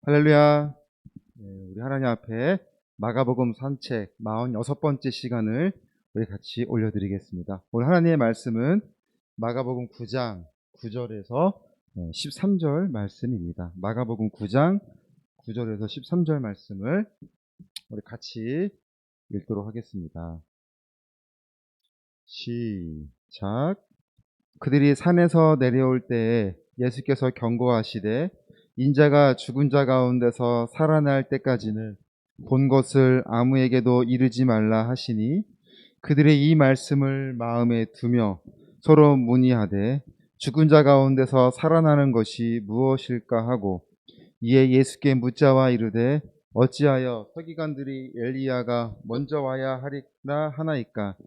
할렐루야. 우리 하나님 앞에 마가복음 산책 46번째 시간을 우리 같이 올려드리겠습니다. 오늘 하나님의 말씀은 마가복음 9장 9절에서 13절 말씀입니다. 마가복음 9장 9절에서 13절 말씀을 우리 같이 읽도록 하겠습니다. 시작. 그들이 산에서 내려올 때에 예수께서 경고하시되 인자가 죽은 자 가운데서 살아날 때까지는 본 것을 아무에게도 이르지 말라 하시니 그들의 이 말씀을 마음에 두며 서로 문의하되 죽은 자 가운데서 살아나는 것이 무엇일까 하고 이에 예수께 묻자와 이르되 어찌하여 서기관들이 엘리야가 먼저 와야 하리라 하나이까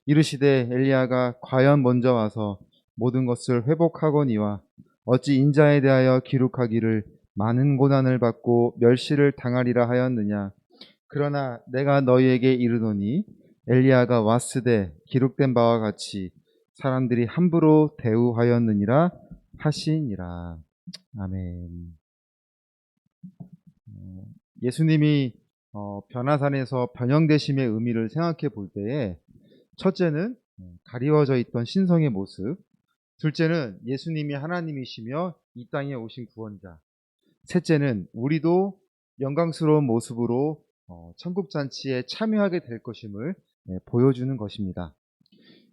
이르시되 엘리야가 과연 먼저 와서 모든 것을 회복하거니와 어찌 인자에 대하여 기록하기를 많은 고난을 받고 멸시를 당하리라 하였느냐. 그러나 내가 너희에게 이르노니 엘리야가 왔으되 기록된 바와 같이 사람들이 함부로 대우하였느니라 하시니라. 아멘. 예수님이 변화산에서 변형되심의 의미를 생각해 볼 때에 첫째는 가리워져 있던 신성의 모습, 둘째는 예수님이 하나님이시며 이 땅에 오신 구원자, 셋째는 우리도 영광스러운 모습으로 천국잔치에 참여하게 될 것임을 보여주는 것입니다.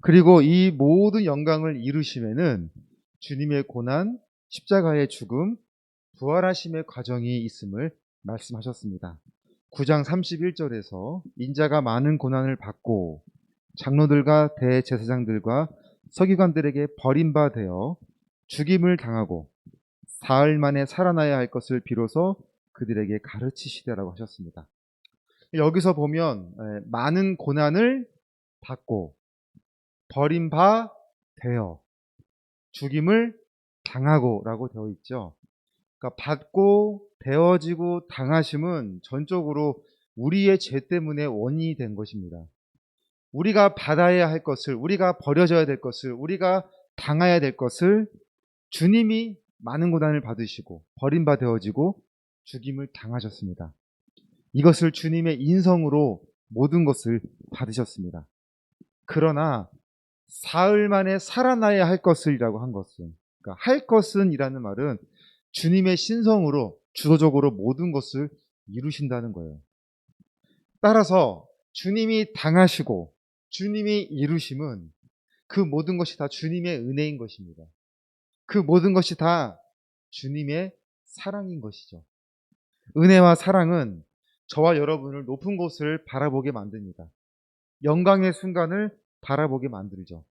그리고 이 모든 영광을 이루심에는 주님의 고난, 십자가의 죽음, 부활하심의 과정이 있음을 말씀하셨습니다. 9장 31절에서 인자가 많은 고난을 받고 장로들과 대제사장들과 서기관들에게 버림받아 죽임을 당하고 사흘 만에 살아나야 할 것을 비로소 그들에게 가르치시되라고 하셨습니다. 여기서 보면 많은 고난을 받고 버림받아 죽임을 당하고라고 되어 있죠. 그러니까 받고 되어지고 당하심은 전적으로 우리의 죄 때문에 원인이 된 것입니다. 우리가 받아야 할 것을, 우리가 버려져야 될 것을, 우리가 당해야 될 것을 주님이 많은 고난을 받으시고 버림받아지고 죽임을 당하셨습니다. 이것을 주님의 인성으로 모든 것을 받으셨습니다. 그러나 사흘 만에 살아나야 할 것을이라고 한 것은, 그러니까 할 것은 이라는 말은 주님의 신성으로 주도적으로 모든 것을 이루신다는 거예요. 따라서 주님이 당하시고 주님이 이루심은 그 모든 것이 다 주님의 은혜인 것입니다. 그 모든 것이 다 주님의 사랑인 것이죠. 은혜와 사랑은 저와 여러분을 높은 곳을 바라보게 만듭니다. 영광의 순간을 바라보게 만들죠.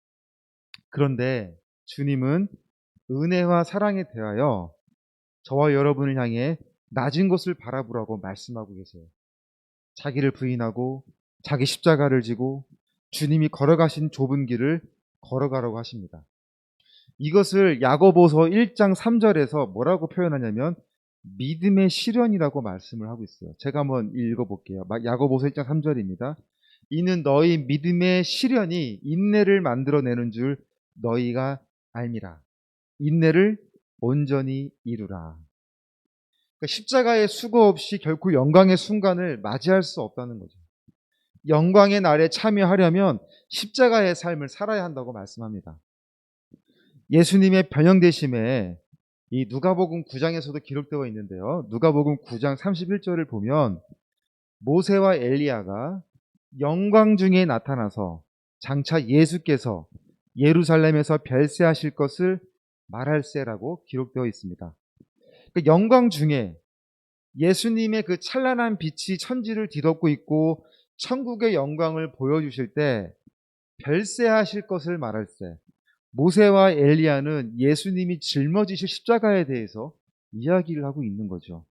그런데 주님은 은혜와 사랑에 대하여 저와 여러분을 향해 낮은 곳을 바라보라고 말씀하고 계세요. 자기를 부인하고 자기 십자가를 지고 주님이 걸어가신 좁은 길을 걸어가라고 하십니다. 이것을 야고보서 1장 3절에서 뭐라고 표현하냐면 믿음의 시련이라고 말씀을 하고 있어요. 제가 한번 읽어볼게요. 야고보서 1장 3절입니다. 이는 너희 믿음의 시련이 인내를 만들어내는 줄 너희가 알미라. 인내를 온전히 이루라. 그러니까 십자가의 수고 없이 결코 영광의 순간을 맞이할 수 없다는 거죠. 영광의 날에 참여하려면 십자가의 삶을 살아야 한다고 말씀합니다. 예수님의 변형되심에 이 누가복음 9장에서도 기록되어 있는데요. 누가복음 9장 31절을 보면 모세와 엘리야가 영광 중에 나타나서 장차 예수께서 예루살렘에서 별세하실 것을 말할세라고 기록되어 있습니다. 그 영광 중에 예수님의 그 찬란한 빛이 천지를 뒤덮고 있고 천국의 영광을 보여주실 때 별세하실 것을 말할세. 모세와 엘리야는 예수님이 짊어지실 십자가에 대해서 이야기를 하고 있는 거죠.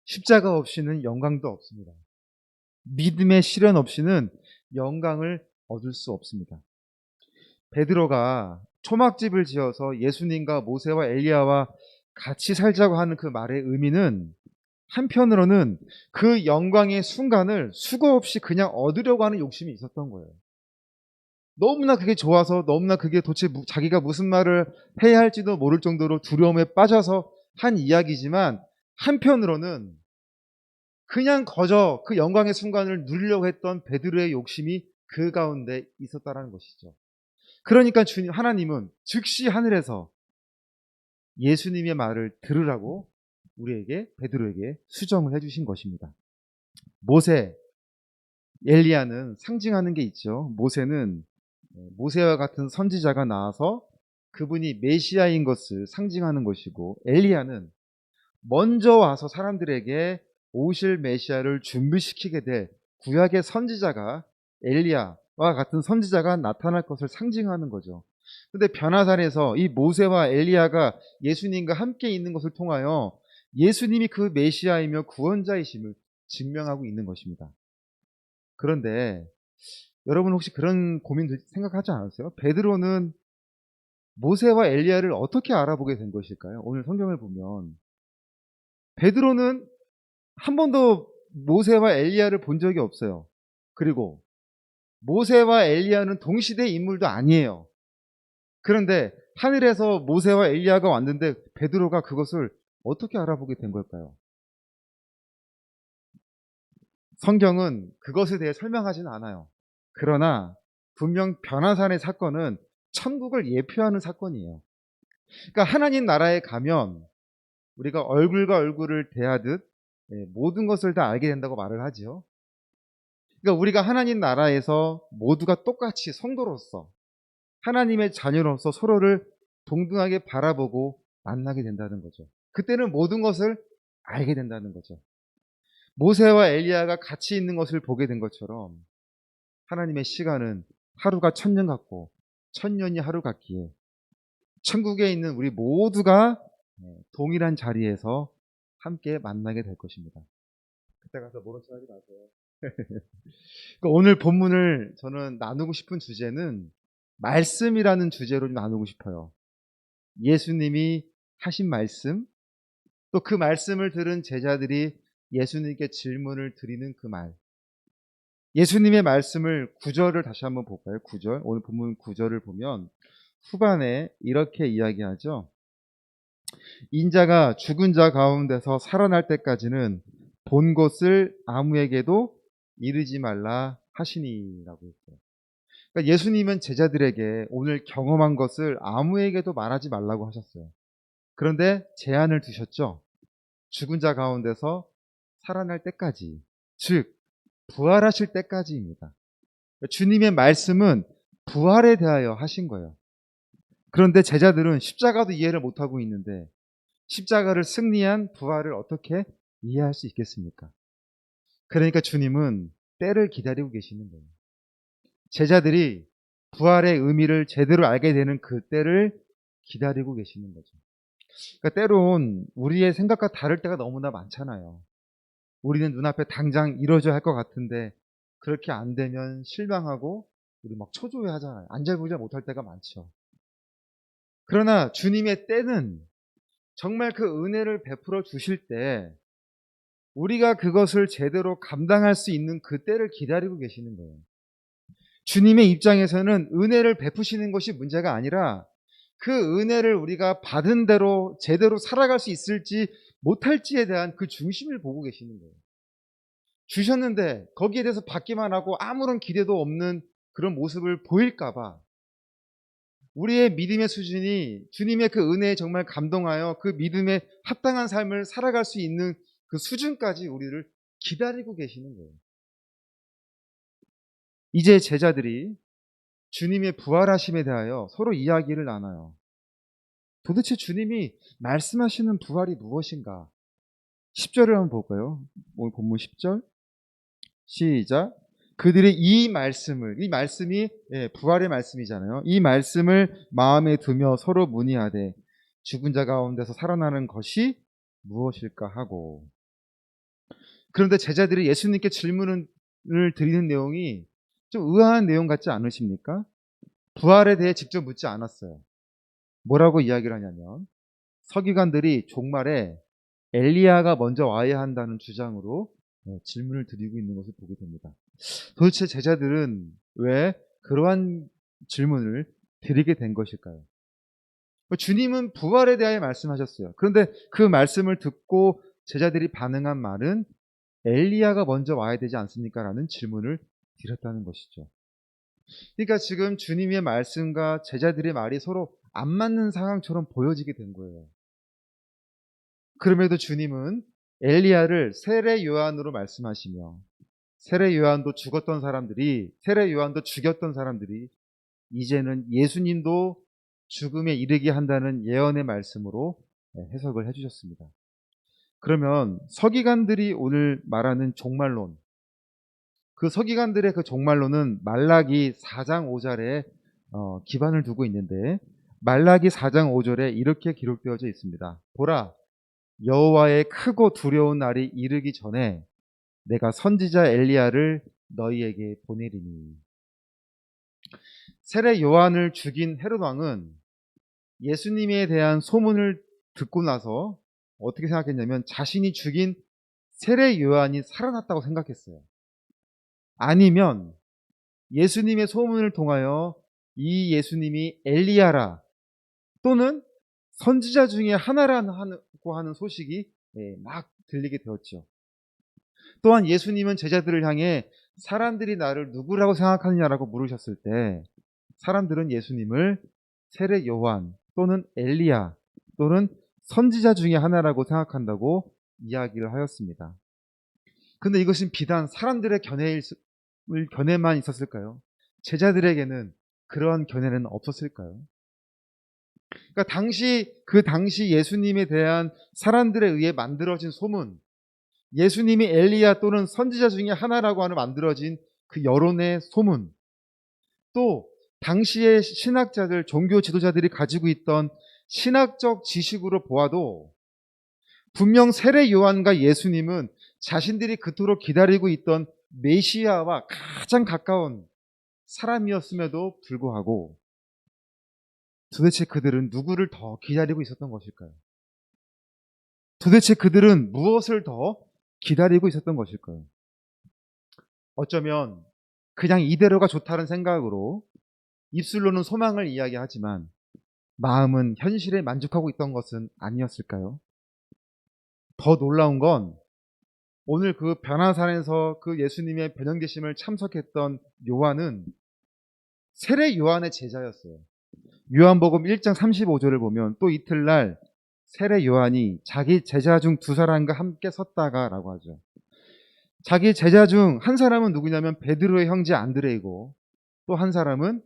십자가 없이는 영광도 없습니다. 믿음의 시련 없이는 영광을 얻을 수 없습니다. 베드로가 초막집을 지어서 예수님과 모세와 엘리야와 같이 살자고 하는 그 말의 의미는 한편으로는 그 영광의 순간을 수고 없이 그냥 얻으려고 하는 욕심이 있었던 거예요. 너무나 그게 좋아서 너무나 그게 도대체 자기가 무슨 말을 해야 할지도 모를 정도로 두려움에 빠져서 한 이야기지만 한편으로는 그냥 거저 그 영광의 순간을 누리려고 했던 베드로의 욕심이 그 가운데 있었다라는 것이죠. 그러니까 주님 하나님은 즉시 하늘에서 예수님의 말을 들으라고 우리에게 베드로에게 수정을 해주신 것입니다. 모세, 엘리야는 상징하는 게 있죠. 모세는 모세와 같은 선지자가 나와서 그분이 메시아인 것을 상징하는 것이고, 엘리야는 먼저 와서 사람들에게 오실 메시아를 준비시키게 될 구약의 선지자가, 엘리야와 같은 선지자가 나타날 것을 상징하는 거죠. 근데 변화산에서 이 모세와 엘리야가 예수님과 함께 있는 것을 통하여 예수님이 그 메시아이며 구원자이심을 증명하고 있는 것입니다. 그런데 여러분 혹시 그런 고민 생각하지 않았어요? 베드로는 모세와 엘리야를 어떻게 알아보게 된 것일까요? 오늘 성경을 보면 베드로는 한 번도 모세와 엘리야를 본 적이 없어요. 그리고 모세와 엘리야는 동시대 인물도 아니에요. 그런데 하늘에서 모세와 엘리야가 왔는데 베드로가 그것을 어떻게 알아보게 된 걸까요? 성경은 그것에 대해 설명하지는 않아요. 그러나 분명 변화산의 사건은 천국을 예표하는 사건이에요. 그러니까 하나님 나라에 가면 우리가 얼굴과 얼굴을 대하듯 모든 것을 다 알게 된다고 말을 하지요. 그러니까 우리가 하나님 나라에서 모두가 똑같이 성도로서 하나님의 자녀로서 서로를 동등하게 바라보고 만나게 된다는 거죠. 그때는 모든 것을 알게 된다는 거죠. 모세와 엘리야가 같이 있는 것을 보게 된 것처럼 하나님의 시간은 하루가 천년 같고 천년이 하루 같기에 천국에 있는 우리 모두가 동일한 자리에서 함께 만나게 될 것입니다. 그때 가서 모른 척 하지 마세요. 그러니까 오늘 본문을 저는 나누고 싶은 주제는 말씀이라는 주제로 나누고 싶어요. 예수님이 하신 말씀, 또 그 말씀을 들은 제자들이 예수님께 질문을 드리는 그 말. 예수님의 말씀을 9절을 다시 한번 볼까요? 9절. 오늘 본문 9절을 보면 후반에 이렇게 이야기하죠. 인자가 죽은 자 가운데서 살아날 때까지는 본 것을 아무에게도 이르지 말라 하시니라고 했어요. 그러니까 예수님은 제자들에게 오늘 경험한 것을 아무에게도 말하지 말라고 하셨어요. 그런데 제한을 두셨죠. 죽은 자 가운데서 살아날 때까지, 즉 부활하실 때까지입니다. 주님의 말씀은 부활에 대하여 하신 거예요. 그런데 제자들은 십자가도 이해를 못하고 있는데 십자가를 승리한 부활을 어떻게 이해할 수 있겠습니까? 그러니까 주님은 때를 기다리고 계시는 거예요. 제자들이 부활의 의미를 제대로 알게 되는 그 때를 기다리고 계시는 거죠. 그러니까 때론 우리의 생각과 다를 때가 너무나 많잖아요. 우리는 눈앞에 당장 이루어져야 할 것 같은데 그렇게 안 되면 실망하고 우리 막 초조해하잖아요. 안절부절 못할 때가 많죠. 그러나 주님의 때는 정말 그 은혜를 베풀어 주실 때 우리가 그것을 제대로 감당할 수 있는 그 때를 기다리고 계시는 거예요. 주님의 입장에서는 은혜를 베푸시는 것이 문제가 아니라 그 은혜를 우리가 받은 대로 제대로 살아갈 수 있을지 못할지에 대한 그 중심을 보고 계시는 거예요. 주셨는데 거기에 대해서 받기만 하고 아무런 기대도 없는 그런 모습을 보일까봐 우리의 믿음의 수준이 주님의 그 은혜에 정말 감동하여 그 믿음에 합당한 삶을 살아갈 수 있는 그 수준까지 우리를 기다리고 계시는 거예요. 이제 제자들이 주님의 부활하심에 대하여 서로 이야기를 나눠요. 도대체 주님이 말씀하시는 부활이 무엇인가? 10절을 한번 볼까요? 오늘 본문 10절 시작. 그들이 이 말씀이 부활의 말씀이잖아요. 이 말씀을 마음에 두며 서로 문의하되 죽은 자 가운데서 살아나는 것이 무엇일까 하고. 그런데 제자들이 예수님께 질문을 드리는 내용이 좀 의아한 내용 같지 않으십니까? 부활에 대해 직접 묻지 않았어요. 뭐라고 이야기를 하냐면 서기관들이 종말에 엘리야가 먼저 와야 한다는 주장으로 질문을 드리고 있는 것을 보게 됩니다. 도대체 제자들은 왜 그러한 질문을 드리게 된 것일까요? 주님은 부활에 대하여 말씀하셨어요. 그런데 그 말씀을 듣고 제자들이 반응한 말은 엘리야가 먼저 와야 되지 않습니까? 라는 질문을 드렸다는 것이죠. 그러니까 지금 주님의 말씀과 제자들의 말이 서로 안 맞는 상황처럼 보여지게 된 거예요. 그럼에도 주님은 엘리야를 세례 요한으로 말씀하시며 세례 요한도 죽었던 사람들이 세례 요한도 죽였던 사람들이 이제는 예수님도 죽음에 이르게 한다는 예언의 말씀으로 해석을 해주셨습니다. 그러면 서기관들이 오늘 말하는 종말론, 그 서기관들의 그 종말론은 말라기 4장 5절에 기반을 두고 있는데 말라기 4장 5절에 이렇게 기록되어져 있습니다. 보라, 여호와의 크고 두려운 날이 이르기 전에 내가 선지자 엘리야를 너희에게 보내리니. 세례 요한을 죽인 헤롯 왕은 예수님에 대한 소문을 듣고 나서 어떻게 생각했냐면 자신이 죽인 세례 요한이 살아났다고 생각했어요. 아니면 예수님의 소문을 통하여 이 예수님이 엘리야라 또는 선지자 중에 하나라고 하는 소식이 막 들리게 되었죠. 또한 예수님은 제자들을 향해 사람들이 나를 누구라고 생각하느냐라고 물으셨을 때 사람들은 예수님을 세례 요한 또는 엘리야 또는 선지자 중에 하나라고 생각한다고 이야기를 하였습니다. 근데 이것은 비단 사람들의 견해만 있었을까요? 제자들에게는 그러한 견해는 없었을까요? 그러니까 그 당시 예수님에 대한 사람들에 의해 만들어진 소문, 예수님이 엘리야 또는 선지자 중에 하나라고 하는 만들어진 그 여론의 소문, 또 당시의 신학자들, 종교 지도자들이 가지고 있던 신학적 지식으로 보아도 분명 세례 요한과 예수님은 자신들이 그토록 기다리고 있던 메시아와 가장 가까운 사람이었음에도 불구하고 도대체 그들은 누구를 더 기다리고 있었던 것일까요? 도대체 그들은 무엇을 더 기다리고 있었던 것일까요? 어쩌면 그냥 이대로가 좋다는 생각으로 입술로는 소망을 이야기하지만 마음은 현실에 만족하고 있던 것은 아니었을까요? 더 놀라운 건 오늘 그 변화산에서 그 예수님의 변형되심을 참석했던 요한은 세례 요한의 제자였어요. 요한복음 1장 35절을 보면 또 이틀날 세례 요한이 자기 제자 중 두 사람과 함께 섰다가 라고 하죠. 자기 제자 중 한 사람은 누구냐면 베드로의 형제 안드레이고 또 한 사람은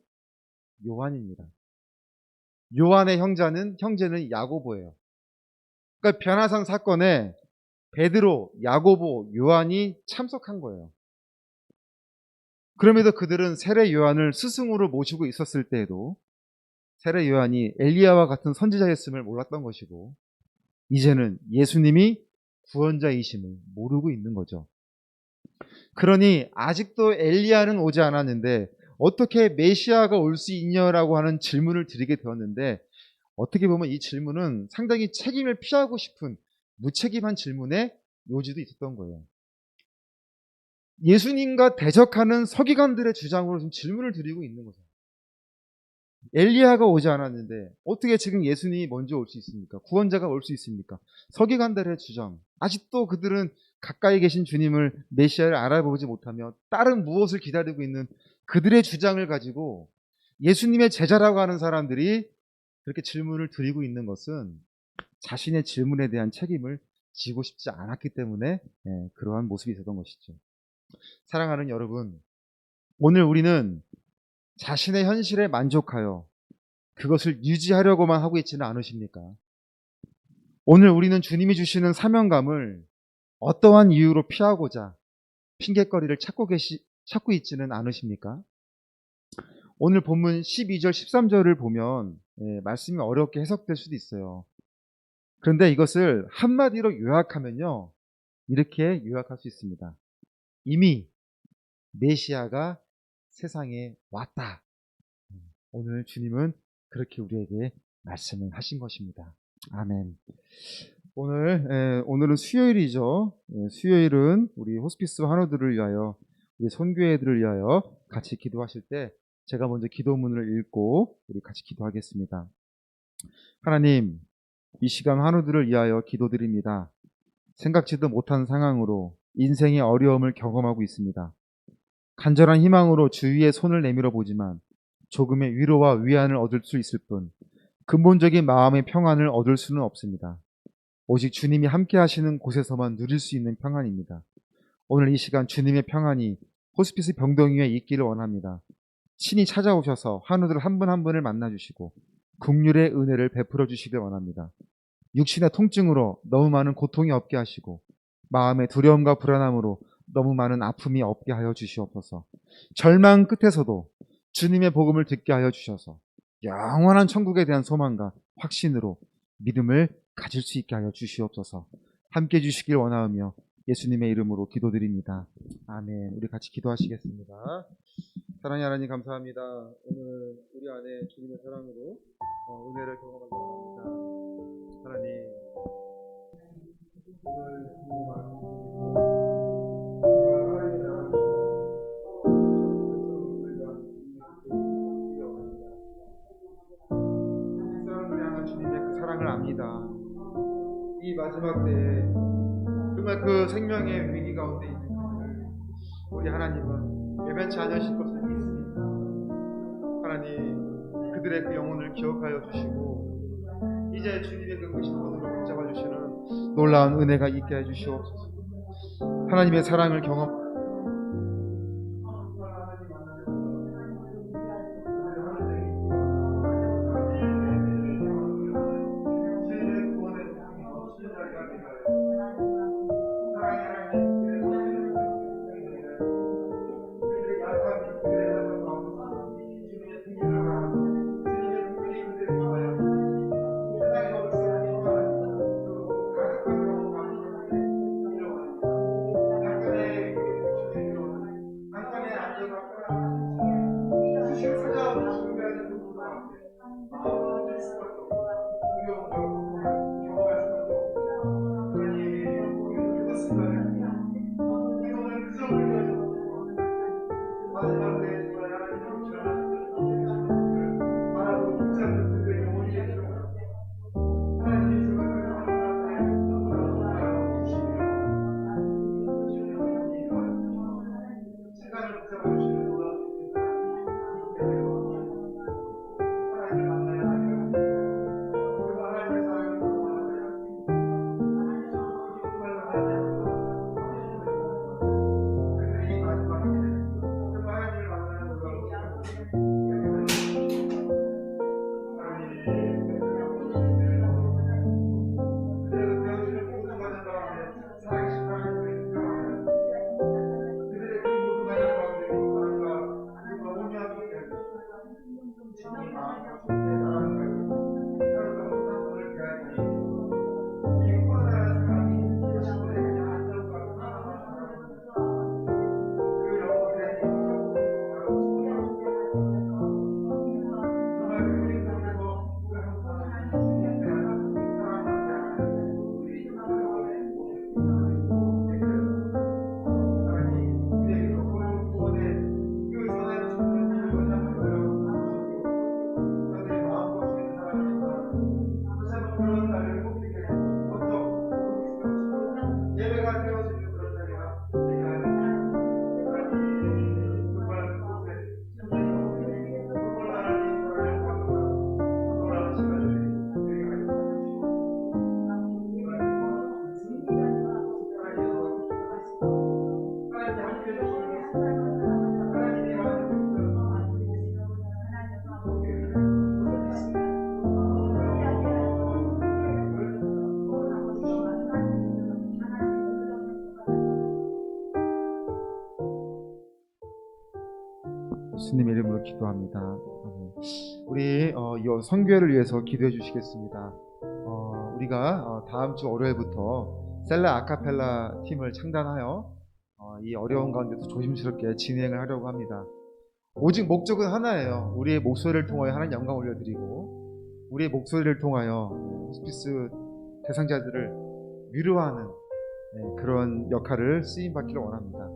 요한입니다. 요한의 형제는 야고보예요. 그러니까 변화산 사건에 베드로, 야고보, 요한이 참석한 거예요. 그럼에도 그들은 세례 요한을 스승으로 모시고 있었을 때에도 세례 요한이 엘리야와 같은 선지자였음을 몰랐던 것이고 이제는 예수님이 구원자이심을 모르고 있는 거죠. 그러니 아직도 엘리야는 오지 않았는데 어떻게 메시아가 올 수 있냐라고 하는 질문을 드리게 되었는데 어떻게 보면 이 질문은 상당히 책임을 피하고 싶은 무책임한 질문의 요지도 있었던 거예요. 예수님과 대적하는 서기관들의 주장으로 좀 질문을 드리고 있는 거죠. 엘리야가 오지 않았는데 어떻게 지금 예수님이 먼저 올 수 있습니까? 구원자가 올 수 있습니까? 서기관들의 주장. 아직도 그들은 가까이 계신 주님을 메시아를 알아보지 못하며 다른 무엇을 기다리고 있는 그들의 주장을 가지고 예수님의 제자라고 하는 사람들이 그렇게 질문을 드리고 있는 것은 자신의 질문에 대한 책임을 지고 싶지 않았기 때문에 그러한 모습이 있었던 것이죠. 사랑하는 여러분, 오늘 우리는 자신의 현실에 만족하여 그것을 유지하려고만 하고 있지는 않으십니까? 오늘 우리는 주님이 주시는 사명감을 어떠한 이유로 피하고자 핑계거리를 찾고 있지는 않으십니까? 오늘 본문 12절, 13절을 보면 말씀이 어렵게 해석될 수도 있어요. 그런데 이것을 한마디로 요약하면요, 이렇게 요약할 수 있습니다. 이미 메시아가 세상에 왔다. 오늘 주님은 그렇게 우리에게 말씀을 하신 것입니다. 아멘. 오늘은 수요일이죠. 수요일은 우리 호스피스 환우들을 위하여, 우리 선교회들을 위하여 같이 기도하실 때 제가 먼저 기도문을 읽고 우리 같이 기도하겠습니다. 하나님, 이 시간 환우들을 위하여 기도드립니다. 생각지도 못한 상황으로 인생의 어려움을 경험하고 있습니다. 간절한 희망으로 주위에 손을 내밀어 보지만 조금의 위로와 위안을 얻을 수 있을 뿐 근본적인 마음의 평안을 얻을 수는 없습니다. 오직 주님이 함께 하시는 곳에서만 누릴 수 있는 평안입니다. 오늘 이 시간 주님의 평안이 호스피스 병동 위에 있기를 원합니다. 친히 찾아오셔서 환우들 한 분 한 분을 만나주시고 긍휼의 은혜를 베풀어 주시길 원합니다. 육신의 통증으로 너무 많은 고통이 없게 하시고 마음의 두려움과 불안함으로 너무 많은 아픔이 없게 하여 주시옵소서. 절망 끝에서도 주님의 복음을 듣게 하여 주셔서 영원한 천국에 대한 소망과 확신으로 믿음을 가질 수 있게 하여 주시옵소서. 함께 해주시길 원하오며 예수님의 이름으로 기도드립니다. 아멘. 우리 같이 기도하시겠습니다. 사랑의 하나님 감사합니다. 오늘 우리 안에 주님의 사랑으로 은혜를 경험하기 원합니다. 하나님 오늘 사람들이 향한 주님의 그 사랑을 압니다. 이 마지막 때에 정말 그 생명의 위기 가운데 있는 그들을 우리 하나님은 외면치 않으실 것을 믿습니다. 하나님 그들의 그 영혼을 기억하여 주시고 이제 주님의 그 크신 손으로 붙잡아 주시는 놀라운 은혜가 있게 해 주시옵소서. 하나님의 사랑을 경험 예수님 이름으로 기도합니다. 아멘. 우리 이 선교회를 위해서 기도해 주시겠습니다. 우리가 다음 주 월요일부터 셀라 아카펠라 팀을 창단하여 이 어려운 가운데서 조심스럽게 진행을 하려고 합니다. 오직 목적은 하나예요. 우리의 목소리를 통하여 하나님 영광 올려드리고 우리의 목소리를 통하여 호스피스 대상자들을 위로하는 그런 역할을 쓰임받기를 원합니다.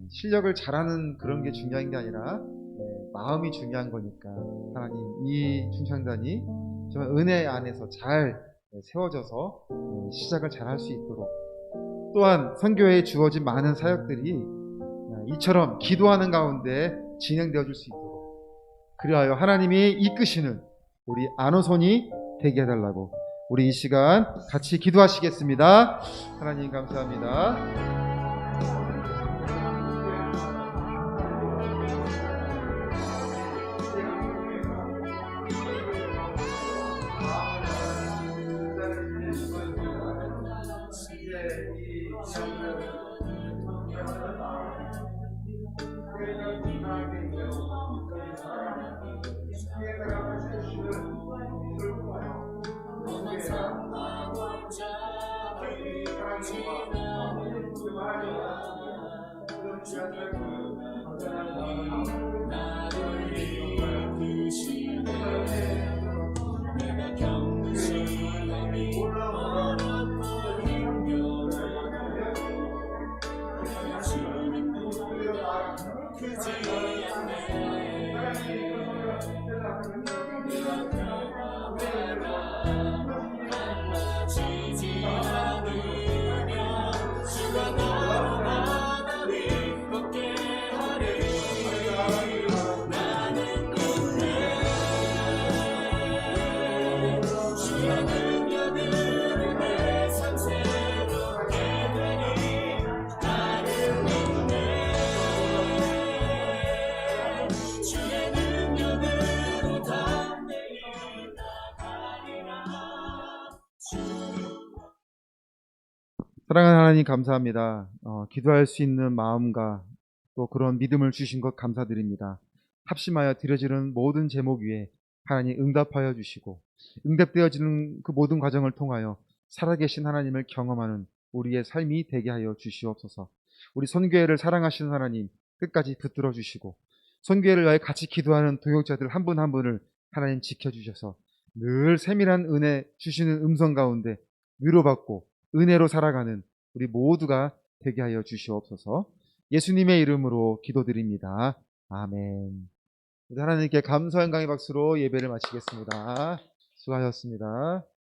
실력을 잘하는 그런 게 중요한 게 아니라 마음이 중요한 거니까 하나님 이 충창단이 정말 은혜 안에서 잘 세워져서 시작을 잘 할 수 있도록 또한 선교회에 주어진 많은 사역들이 이처럼 기도하는 가운데 진행되어 줄 수 있도록, 그리하여 하나님이 이끄시는 우리 안호선이 되게 해달라고 우리 이 시간 같이 기도하시겠습니다. 하나님 감사합니다. 사랑하는 하나님 감사합니다. 기도할 수 있는 마음과 또 그런 믿음을 주신 것 감사드립니다. 합심하여 드려지는 모든 제목 위에 하나님 응답하여 주시고, 응답되어지는 그 모든 과정을 통하여 살아계신 하나님을 경험하는 우리의 삶이 되게 하여 주시옵소서. 우리 선교회를 사랑하시는 하나님 끝까지 붙들어 주시고, 선교회를 위해 같이 기도하는 동역자들 한 분 한 분을 하나님 지켜주셔서 늘 세밀한 은혜 주시는 음성 가운데 위로받고 은혜로 살아가는 우리 모두가 되게 하여 주시옵소서. 예수님의 이름으로 기도드립니다. 아멘. 하나님께 감사 영광의 박수로 예배를 마치겠습니다. 수고하셨습니다.